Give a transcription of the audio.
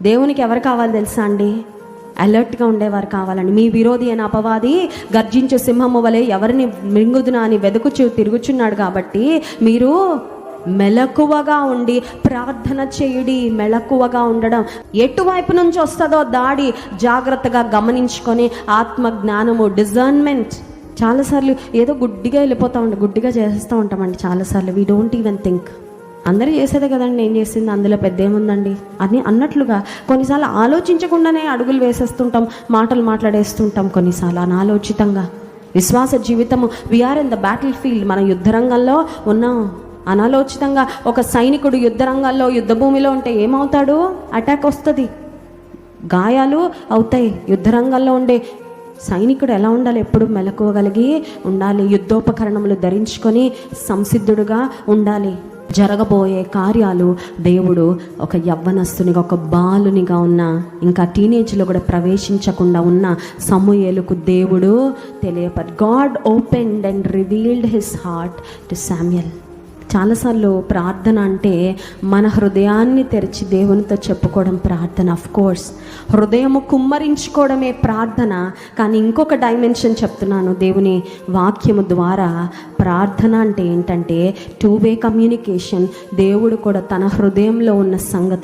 దేవునికి ఎవరు కావాలి తెలుసా అండి? అలర్ట్గా ఉండేవారు కావాలండి. మీ విరోధి అయిన అపవాది గర్జించే సింహము వలె ఎవరిని మృంగుదునా అని తిరుగుచున్నాడు. కాబట్టి మీరు మెలకువగా ఉండి ప్రార్థన చేయుడి. మెలకువగా ఉండడం, ఎటువైపు నుంచి వస్తుందో దాడి జాగ్రత్తగా గమనించుకొని ఆత్మ జ్ఞానము, డిజర్న్మెంట్. చాలాసార్లు ఏదో గుడ్డిగా గుడ్డిగా చేస్తూ ఉంటామండి. చాలాసార్లు వీ డోంట్ ఈవెన్ థింక్. అందరూ చేసేదే కదండి, నేను చేసింది అందులో పెద్ద ఏముందండి అని అన్నట్లుగా కొన్నిసార్లు ఆలోచించకుండానే అడుగులు వేసేస్తుంటాం, మాటలు మాట్లాడేస్తుంటాం. కొన్నిసార్లు అనాలోచితంగా విశ్వాస జీవితము, we are in the battlefield, మన యుద్ధరంగంలో ఉన్నాం. అనాలోచితంగా ఒక సైనికుడు యుద్ధరంగంలో, యుద్ధ భూమిలో ఉంటే ఏమవుతాడు? అటాక్ వస్తుంది, గాయాలు అవుతాయి. యుద్ధరంగంలో ఉండే సైనికుడు ఎలా ఉండాలి? ఎప్పుడు మెలకువగలిగి ఉండాలి. యుద్ధోపకరణములు ధరించుకొని సంసిద్ధుడుగా ఉండాలి. జరగబోయే కార్యాలు దేవుడు ఒక యవ్వనస్తునిగా, ఒక బాలునిగా ఉన్న, ఇంకా టీనేజ్లో కూడా ప్రవేశించకుండా ఉన్న సమూయేలుకు దేవుడు God opened and revealed his heart to Samuel. చాలాసార్లు ప్రార్థన అంటే మన హృదయాన్ని తెరిచి దేవునితో చెప్పుకోవడం ప్రార్థన. ఆఫ్ కోర్స్ హృదయము కుమ్మరించుకోవడమే ప్రార్థన. కానీ ఇంకొక డైమెన్షన్ చెప్తున్నాను దేవుని వాక్యము ద్వారా. ప్రార్థన అంటే ఏంటంటే 2-way కమ్యూనికేషన్. దేవుడు కూడా తన హృదయంలో ఉన్న సంగతి